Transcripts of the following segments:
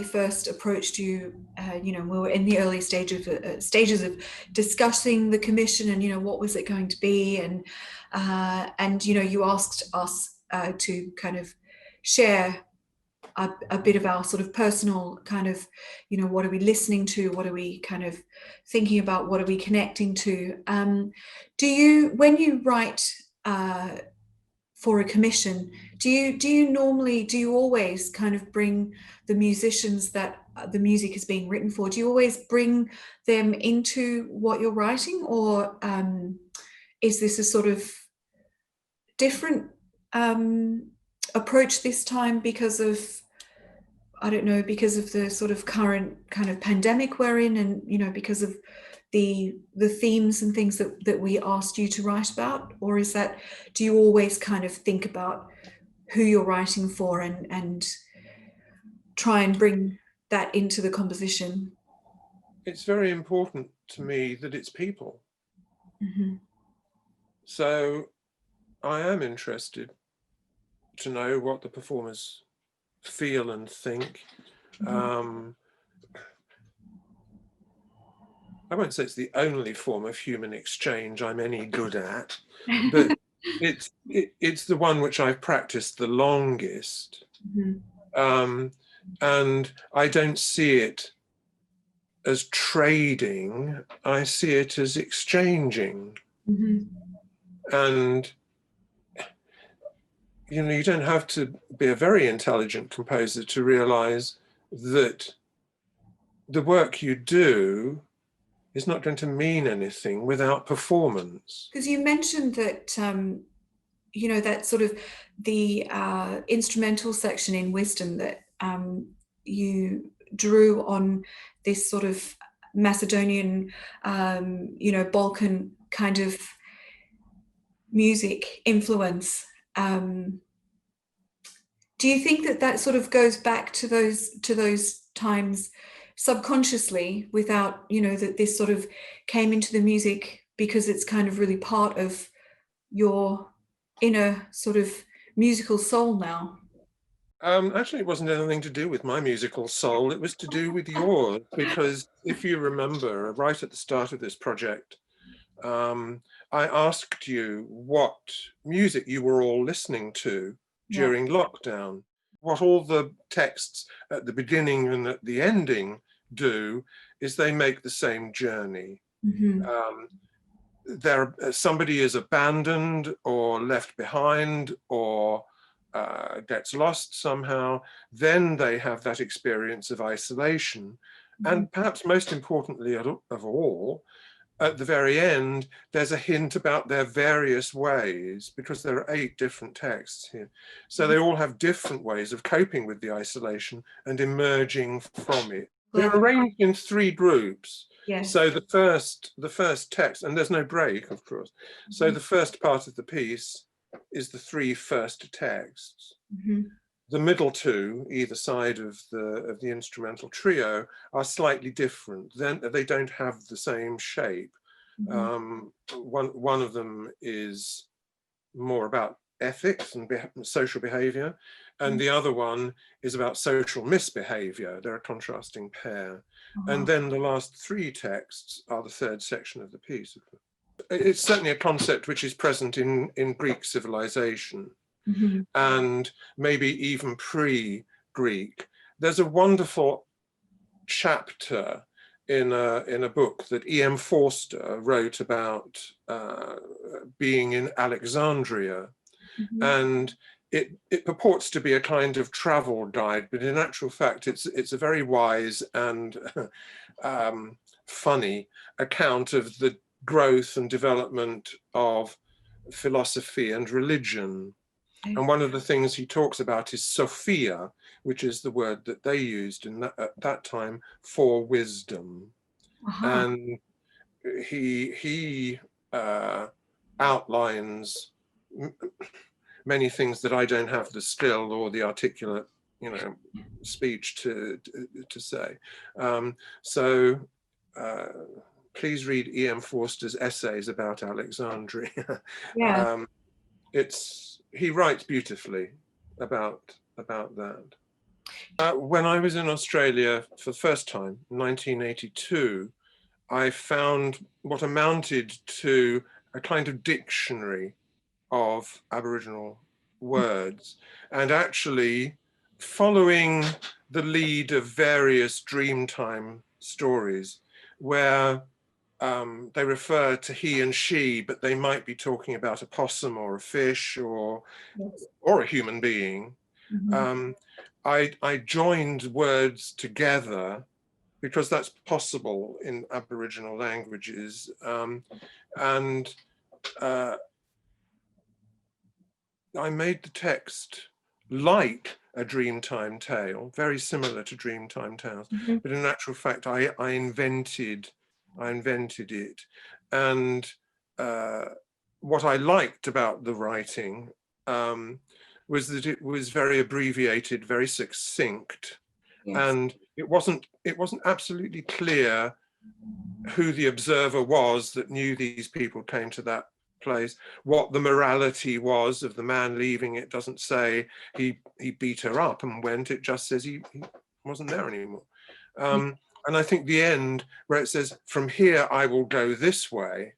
first approached you, we were in the early stages of discussing the commission and, what was it going to be? And you asked us to kind of share a bit of our sort of personal kind of, what are we listening to? What are we kind of thinking about? What are we connecting to? When you write for a commission, do you always kind of bring the musicians that the music is being written for? Do you always bring them into what you're writing, or is this a sort of different approach this time because of, I don't know, because of the sort of current kind of pandemic we're in, and because of the themes and things that we asked you to write about? Or do you always kind of think about who you're writing for and try and bring that into the composition? It's very important to me that it's people. Mm-hmm. So I am interested to know what the performers feel and think. Mm-hmm. I won't say it's the only form of human exchange I'm any good at, but it's the one which I've practiced the longest. Mm-hmm. And I don't see it as trading, I see it as exchanging. Mm-hmm. And you don't have to be a very intelligent composer to realize that the work you do is not going to mean anything without performance. Because you mentioned that, that sort of the instrumental section in Wisdom, that you drew on this sort of Macedonian, Balkan kind of music influence. Do you think that sort of goes back to those times subconsciously, without, that this sort of came into the music because it's kind of really part of your inner sort of musical soul now? Actually, it wasn't anything to do with my musical soul. It was to do with yours, because if you remember, right at the start of this project, I asked you what music you were all listening to during lockdown. What all the texts at the beginning and at the ending do is they make the same journey. Mm-hmm. Somebody is abandoned or left behind or gets lost somehow, then they have that experience of isolation. Mm-hmm. And perhaps most importantly of all, at the very end, there's a hint about their various ways, because there are 8 different texts here. So they all have different ways of coping with the isolation and emerging from it. They're arranged in 3 groups. Yes. So the first text, and there's no break, of course. Mm-hmm. So the first part of the piece is the 3 first texts. Mm-hmm. The middle 2, either side of the instrumental trio, are slightly different. Then they don't have the same shape. Mm-hmm. One of them is more about ethics and social behavior, and mm-hmm. the other one is about social misbehavior. They're a contrasting pair. Uh-huh. And then the last 3 texts are the 3rd section of the piece. It's certainly a concept which is present in Greek civilization. Mm-hmm. And maybe even pre-Greek. There's a wonderful chapter in a book that E.M. Forster wrote about being in Alexandria. Mm-hmm. And it purports to be a kind of travel guide, but in actual fact, it's a very wise and funny account of the growth and development of philosophy and religion. And one of the things he talks about is Sophia, which is the word that they used at that time for wisdom. Uh-huh. And he outlines many things that I don't have the skill or the articulate, speech to say. Please read E.M. Forster's essays about Alexandria. Yeah. He writes beautifully about that. When I was in Australia for the first time, 1982, I found what amounted to a kind of dictionary of Aboriginal words, and actually following the lead of various Dreamtime stories where they refer to he and she, but they might be talking about a possum or a fish or a human being. I joined words together because that's possible in Aboriginal languages, and I made the text like a Dreamtime tale, very similar to Dreamtime tales, but in actual fact, I invented it. And what I liked about the writing was that it was very abbreviated, very succinct, and it wasn't absolutely clear who the observer was that knew these people came to that place, what the morality was of the man leaving. It doesn't say he beat her up and went, it just says he wasn't there anymore. And I think the end where it says, from here I will go this way,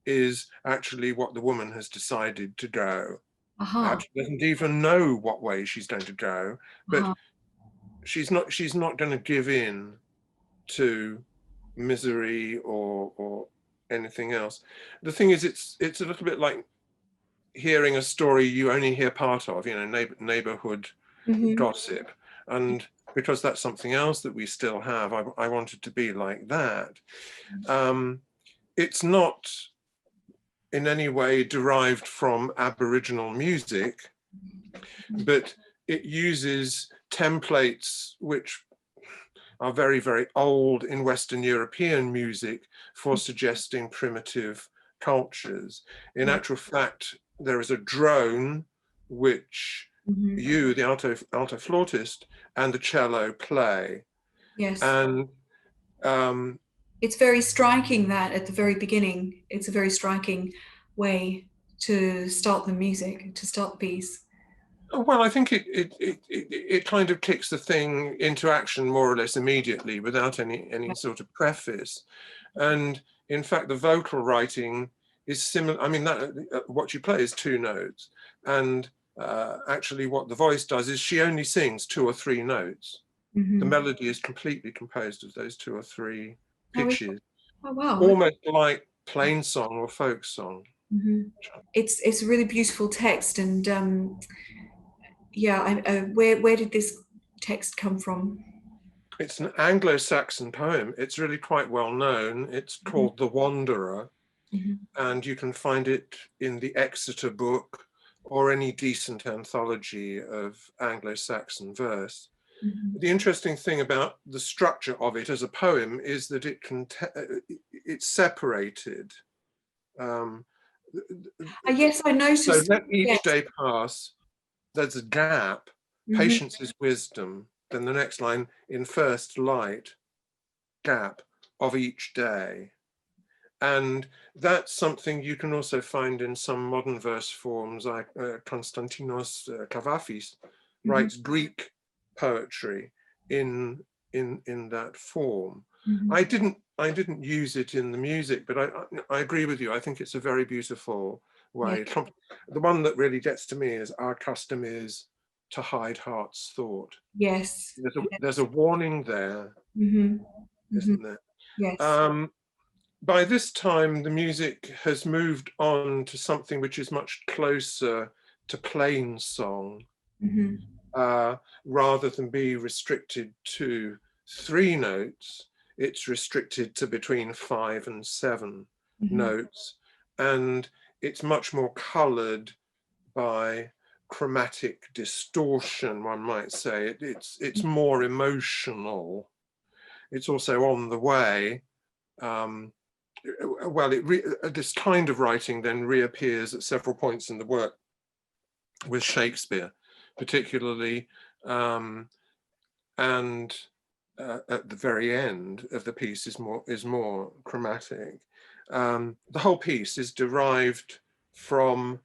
is actually what the woman has decided to go. Perhaps she doesn't even know what way she's going to go, but she's not going to give in to misery or anything else. The thing is, it's a little bit like hearing a story you only hear part of, you know, neighborhood gossip. And because that's something else that we still have, I wanted to be like that. It's not in any way derived from Aboriginal music, but it uses templates which are very, very old in Western European music for suggesting primitive cultures. In actual fact, there is a drone which you, the alto flautist, and the cello play. Yes. And it's very striking that at the very beginning, it's a very striking way to start the music, to start the piece. Well, I think it kind of kicks the thing into action more or less immediately without any sort of preface. And in fact, the vocal writing is similar. I mean, that what you play is 2 notes. And actually what the voice does is she only sings 2 or 3 notes. The melody is completely composed of those 2 or 3 pitches. Oh, wow. Almost like plain song or folk song. It's a really beautiful text. And where did this text come from? It's an Anglo-Saxon poem. It's really quite well known. It's called The Wanderer, and you can find it in the Exeter book or any decent anthology of Anglo-Saxon verse. The interesting thing about the structure of it as a poem is that it's separated. Yes, I noticed. So let each day pass. There's a gap. Patience is wisdom. Then the next line, in first light, gap of each day. And that's something you can also find in some modern verse forms, like Konstantinos Kavafis writes Greek poetry in that form. I didn't use it in the music, but I agree with you. I think it's a very beautiful way. The one that really gets to me is, our custom is to hide heart's thought. Yes. There's a warning there, isn't there? Yes. By this time, the music has moved on to something which is much closer to plain song, rather than be restricted to 3 notes. It's restricted to between 5 and 7 notes, and it's much more colored by chromatic distortion, one might say. It's more emotional. It's also on the way. Well, this kind of writing then reappears at several points in the work with Shakespeare, particularly, and at the very end of the piece is more chromatic. The whole piece is derived from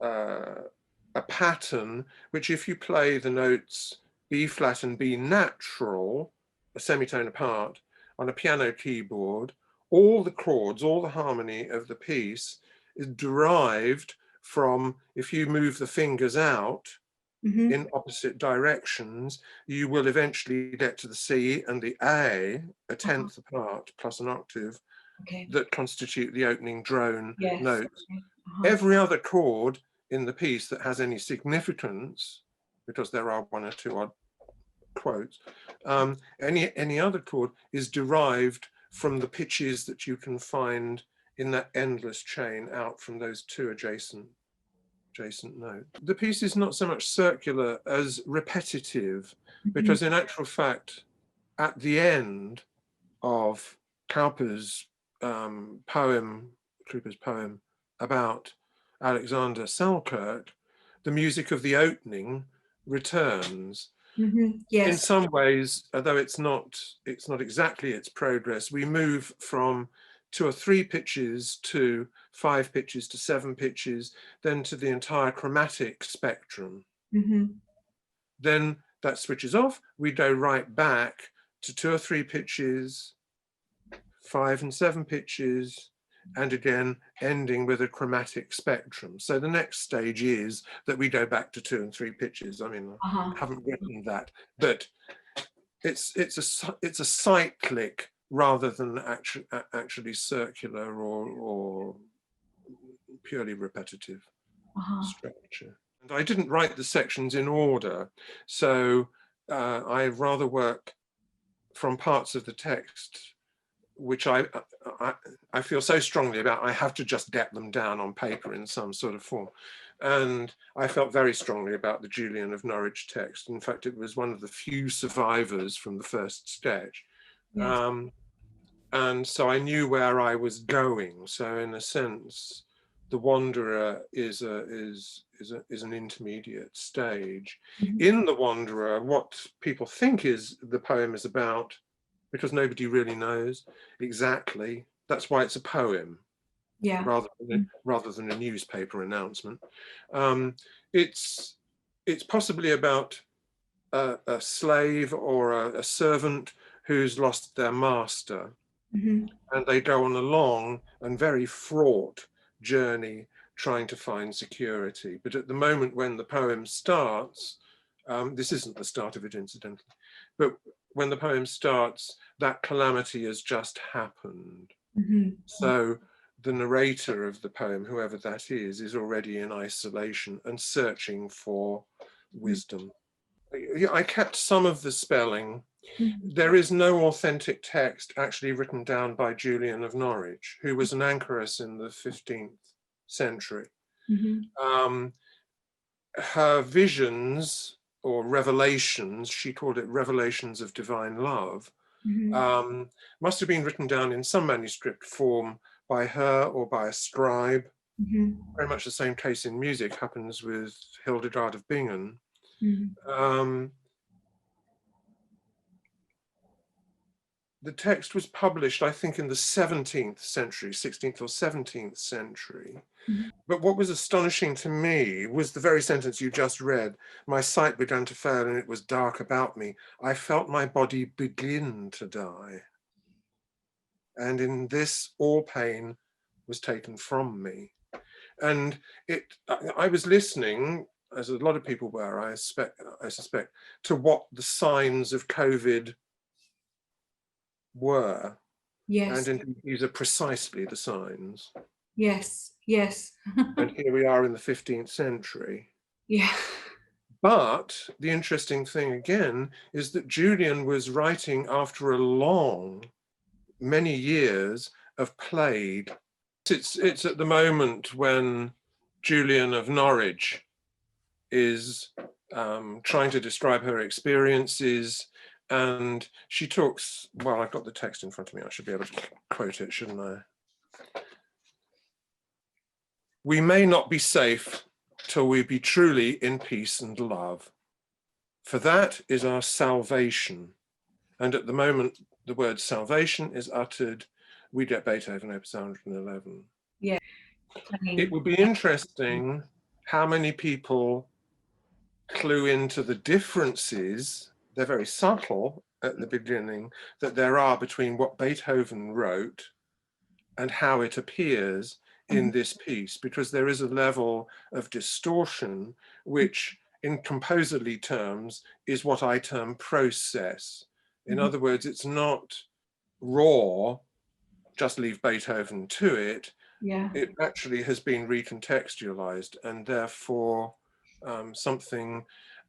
a pattern which, if you play the notes B flat and B natural, a semitone apart, on a piano keyboard, all the chords, all the harmony of the piece is derived from, if you move the fingers out in opposite directions, you will eventually get to the C and the A, a tenth apart, plus an octave, that constitute the opening drone notes. Every other chord in the piece that has any significance, because there are one or two odd quotes, any other chord is derived from the pitches that you can find in that endless chain out from those two adjacent notes. The piece is not so much circular as repetitive, because in actual fact, at the end of Cowper's Kruger's poem about Alexander Selkirk, the music of the opening returns. Yes. In some ways, although it's not exactly its progress, we move from 2 or 3 pitches to 5 pitches to 7 pitches, then to the entire chromatic spectrum. Then that switches off, we go right back to 2 or 3 pitches, 5 and 7 pitches, and again ending with a chromatic spectrum. So the next stage is that we go back to 2 and 3 pitches. I mean, I haven't written that, but it's a cyclic rather than actually circular or purely repetitive structure. And I didn't write the sections in order, so I rather work from parts of the text which I feel so strongly about, I have to just get them down on paper in some sort of form. And I felt very strongly about the Julian of Norwich text. In fact, it was one of the few survivors from the first sketch. Yes. And so I knew where I was going. So in a sense, The Wanderer is an intermediate stage. In The Wanderer, what people think is the poem is about, because nobody really knows exactly. That's why it's a poem, rather than a newspaper announcement. It's possibly about a slave or a servant who's lost their master, and they go on a long and very fraught journey trying to find security. But at the moment when the poem starts, this isn't the start of it, incidentally, but when the poem starts, that calamity has just happened. So the narrator of the poem, whoever that is already in isolation and searching for wisdom. I kept some of the spelling. There is no authentic text actually written down by Julian of Norwich, who was an anchoress in the 15th century. Her visions or revelations, she called it revelations of divine love, must have been written down in some manuscript form by her or by a scribe. Very much the same case in music happens with Hildegard of Bingen. The text was published, I think, in the 17th century, 16th or 17th century. But what was astonishing to me was the very sentence you just read. My sight began to fail and it was dark about me. I felt my body begin to die. And in this, all pain was taken from me. And I was listening, as a lot of people were, I suspect, to what the signs of COVID were. Yes. And indeed, these are precisely the signs. Yes, yes. And here we are in the 15th century. Yeah. But the interesting thing again is that Julian was writing after a many years of plague. It's at the moment when Julian of Norwich is trying to describe her experiences, and she talks, well, I've got the text in front of me, I should be able to quote it, shouldn't I? We may not be safe till we be truly in peace and love, for that is our salvation. And at the moment the word salvation is uttered, we get Beethoven opus 111. Yeah. It would be interesting how many people clue into the differences, they're very subtle at the beginning, that there are between what Beethoven wrote and how it appears in this piece, because there is a level of distortion, which in composerly terms is what I term process. In other words, it's not raw, just leave Beethoven to it. Yeah. It actually has been recontextualized, and therefore something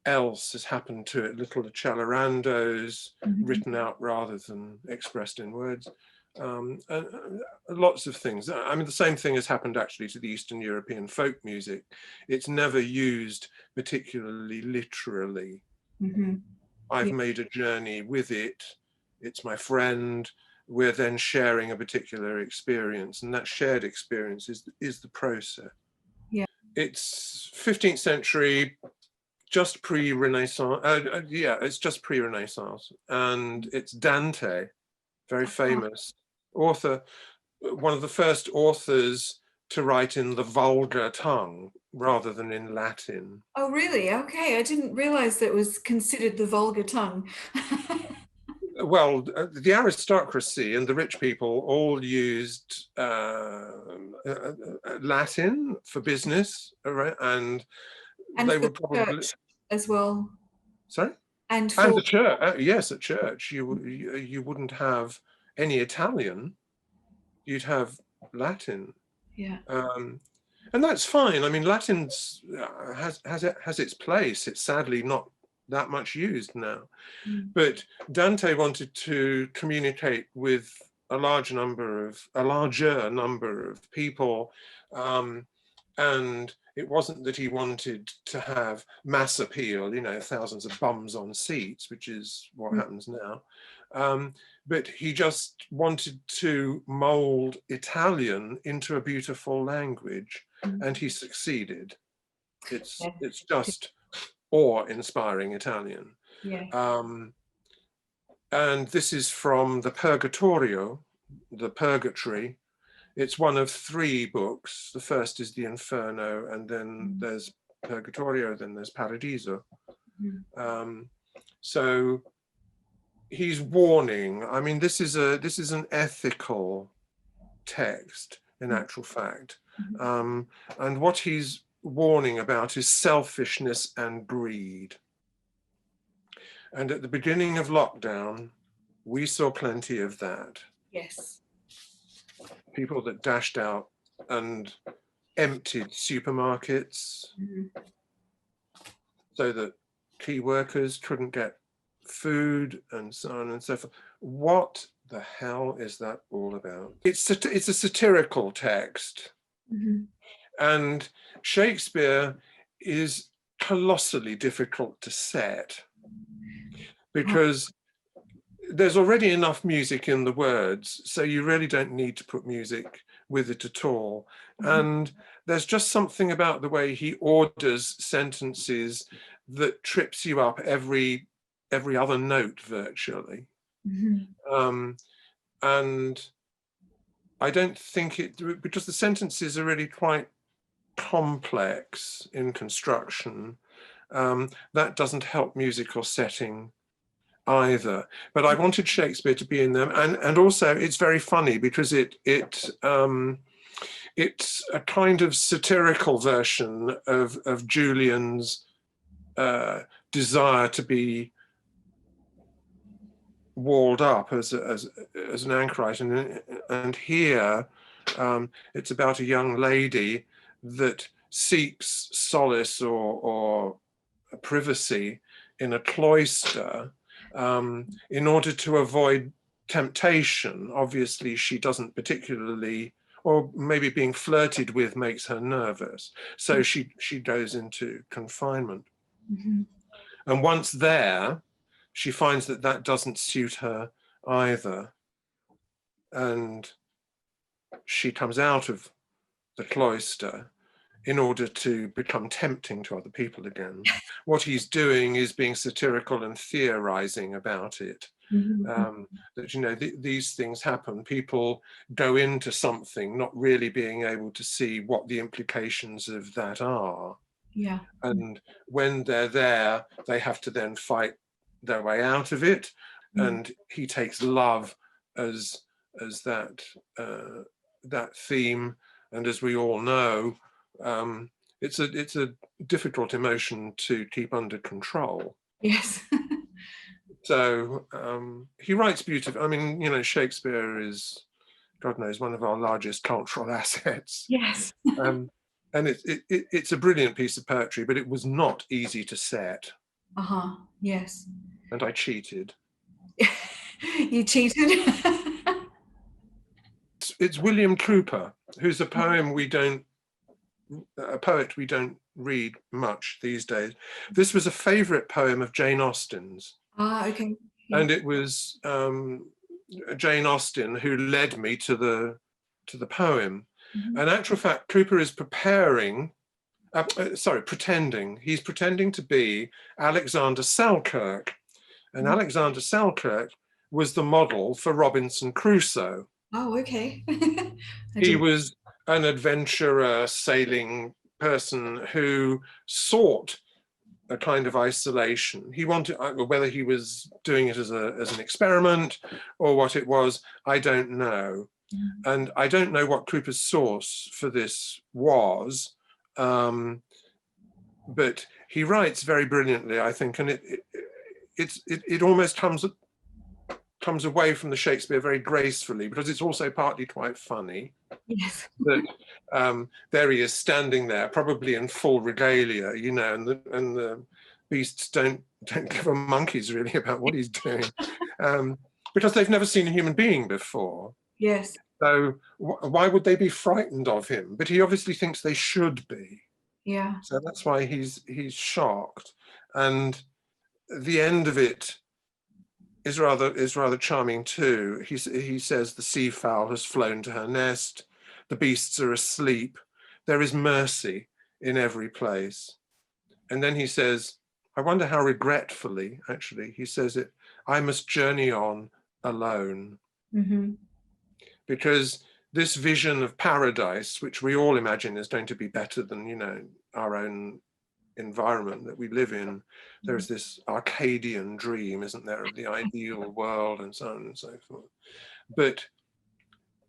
else has happened to it. Little accelerando written out rather than expressed in words. And lots of things. I mean, the same thing has happened actually to the Eastern European folk music. It's never used particularly literally. I've made a journey with it. It's my friend. We're then sharing a particular experience, and that shared experience is the process. Yeah. It's 15th century, just pre-Renaissance. Yeah, it's just pre-Renaissance, and it's Dante, very famous author, one of the first authors to write in the vulgar tongue rather than in Latin. Oh, really? Okay, I didn't realize that was considered the vulgar tongue. Well, the aristocracy and the rich people all used Latin for business, and they were probably as well. Sorry, and the church. Yes, at church you wouldn't have any Italian. You'd have Latin. Yeah. And that's fine. I mean, Latin has its place. It's sadly not that much used now. But Dante wanted to communicate with a larger number of people, and it wasn't that he wanted to have mass appeal, you know, thousands of bums on seats, which is what happens now. But he just wanted to mold Italian into a beautiful language, and he succeeded. It's just awe-inspiring Italian. Yeah. And this is from the Purgatorio, the Purgatory. It's one of 3 books. The first is the Inferno, and then there's Purgatorio, then there's Paradiso. So he's warning. I mean, this is an ethical text in actual fact, and what he's warning about is selfishness and greed. And at the beginning of lockdown, we saw plenty of that. Yes. People that dashed out and emptied supermarkets so that key workers couldn't get food, and so on and so forth. What the hell is that all about? It's a satirical text. And Shakespeare is colossally difficult to set, because there's already enough music in the words, so you really don't need to put music with it at all. And there's just something about the way he orders sentences that trips you up every other note virtually. And I don't think it, because the sentences are really quite complex in construction, that doesn't help musical setting either. But I wanted Shakespeare to be in them, and also it's very funny because it's a kind of satirical version of Julian's desire to be walled up as an anchorite, and here it's about a young lady that seeks solace or privacy in a cloister in order to avoid temptation. Obviously, she doesn't particularly, or maybe being flirted with makes her nervous, so she goes into confinement. And once there, she finds that doesn't suit her either, and she comes out of the cloister in order to become tempting to other people again. What he's doing is being satirical and theorizing about it. That, you know, these things happen. People go into something not really being able to see what the implications of that are. Yeah. And when they're there, they have to then fight their way out of it. And he takes love as that that theme. And as we all know, it's a difficult emotion to keep under control. Yes. So he writes beautifully. I mean, you know, Shakespeare is, God knows, one of our largest cultural assets. Yes. And it's a brilliant piece of poetry, but it was not easy to set. Yes. And I cheated. You cheated. It's William Cowper, who's a poet we don't read much these days. This was a favorite poem of Jane Austen's. Okay. Yeah. And it was Jane Austen who led me to the poem. In actual fact, Cowper is pretending. He's pretending to be Alexander Selkirk. And Alexander Selkirk was the model for Robinson Crusoe. Oh, okay. He was an adventurer, sailing person who sought a kind of isolation. He wanted, whether he was doing it as an experiment or what it was, I don't know. And I don't know what Cowper's source for this was, but he writes very brilliantly, I think, and it almost comes away from the Shakespeare very gracefully, because it's also partly quite funny. Yes. That there he is standing there, probably in full regalia, you know, and the beasts don't give a monkey's really about what he's doing, because they've never seen a human being before. Yes. So why would they be frightened of him? But he obviously thinks they should be. Yeah. So that's why he's shocked, and the end of it is rather charming too. He says the seafowl has flown to her nest, the beasts are asleep, there is mercy in every place. And then he says, I wonder how regretfully, actually, he says it, I must journey on alone. Because this vision of paradise, which we all imagine is going to be better than, you know, our own environment that we live in, there's this Arcadian dream, isn't there, of the ideal world and so on and so forth. But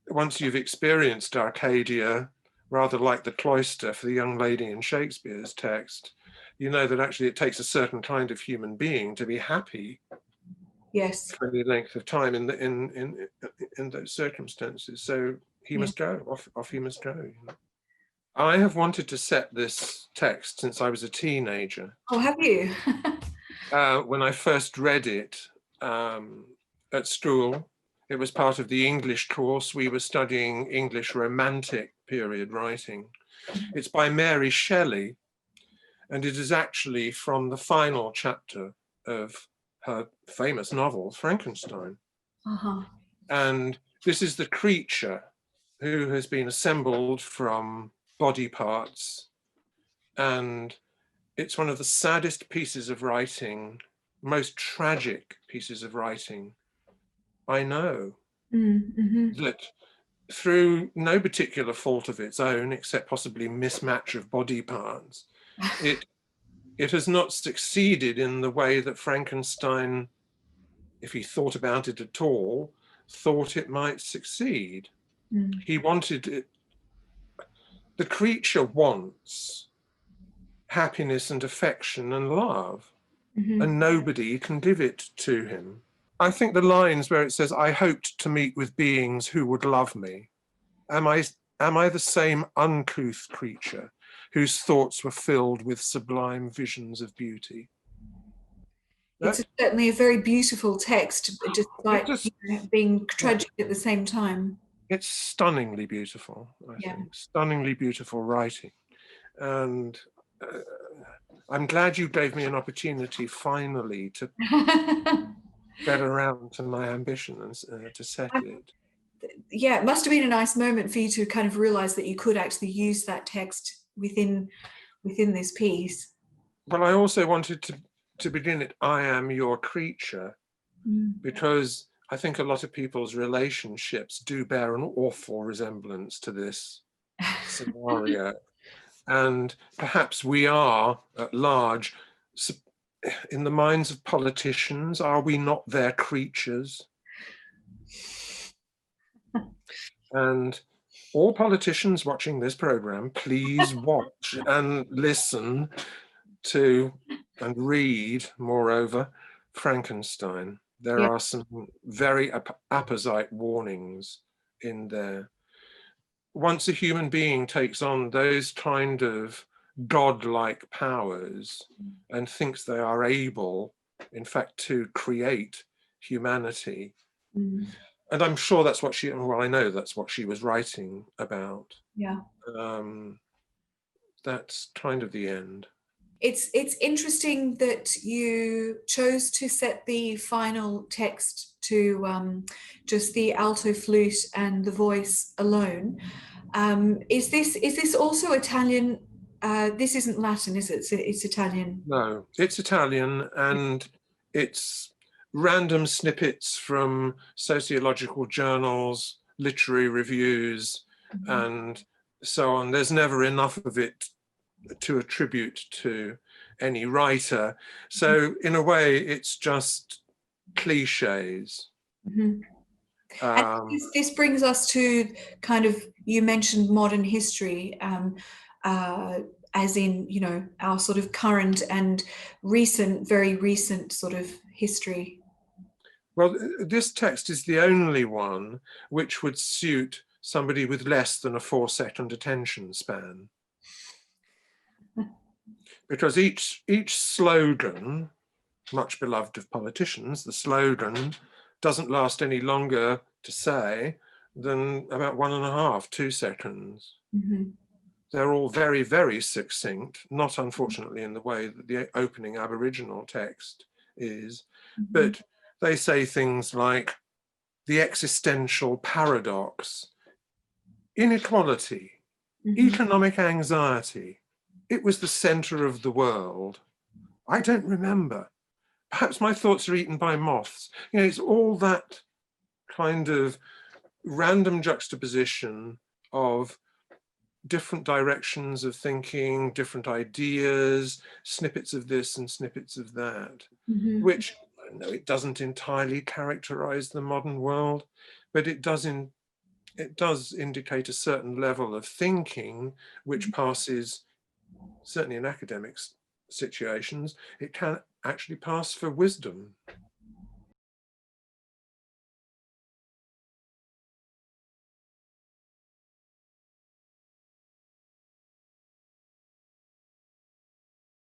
once you've experienced Arcadia, rather like the cloister for the young lady in Shakespeare's text, you know that actually it takes a certain kind of human being to be happy. Yes. For any length of time in those circumstances. So he must go, off he must go. I have wanted to set this text since I was a teenager. Oh, have you? When I first read it at school, it was part of the English course. We were studying English Romantic period writing. It's by Mary Shelley, and it is actually from the final chapter of her famous novel, Frankenstein. And this is the creature who has been assembled from body parts. And it's one of the saddest pieces of writing, most tragic pieces of writing I know. That through no particular fault of its own, except possibly mismatch of body parts, it has not succeeded in the way that Frankenstein, if he thought about it at all, thought it might succeed. He wanted it. The creature wants happiness and affection and love, and nobody can give it to him. I think the lines where it says, I hoped to meet with beings who would love me. Am I the same uncouth creature whose thoughts were filled with sublime visions of beauty? It's certainly a very beautiful text, despite being tragic at the same time. It's stunningly beautiful, I think. Stunningly beautiful writing. And I'm glad you gave me an opportunity finally to get around to my ambition and to set it. Yeah, it must have been a nice moment for you to kind of realize that you could actually use that text within this piece. Well, I also wanted to begin it, I am your creature, because I think a lot of people's relationships do bear an awful resemblance to this scenario. And perhaps we are at large, in the minds of politicians, are we not their creatures? And all politicians watching this program, please watch and listen to and read, moreover, Frankenstein. There Yeah. are some very apposite warnings in there. Once a human being takes on those kind of godlike powers and thinks they are able, in fact, to create humanity, and I'm sure that's what she, well, I know that's what she was writing about. Yeah. That's kind of the end. It's interesting that you chose to set the final text to just the alto flute and the voice alone. Is this also Italian? This isn't Latin, is it? It's Italian. No, it's Italian, and it's random snippets from sociological journals, literary reviews, and so on. There's never enough of it to attribute to any writer. So in a way, it's just cliches. And this brings us to kind of, you mentioned modern history, as in, you know, our sort of current and recent, very recent sort of history. Well, this text is the only one which would suit somebody with less than a 4-second attention span. Because each slogan, much beloved of politicians, the slogan doesn't last any longer to say than about 1.5, 2 seconds. They're all very, very succinct, not unfortunately in the way that the opening Aboriginal text is, but they say things like the existential paradox, inequality, economic anxiety. It was the center of the world. I don't remember. Perhaps my thoughts are eaten by moths. You know, it's all that kind of random juxtaposition of different directions of thinking, different ideas, snippets of this and snippets of that, which, I know it doesn't entirely characterize the modern world, but it does indicate a certain level of thinking which passes, certainly in academic situations, it can actually pass for wisdom.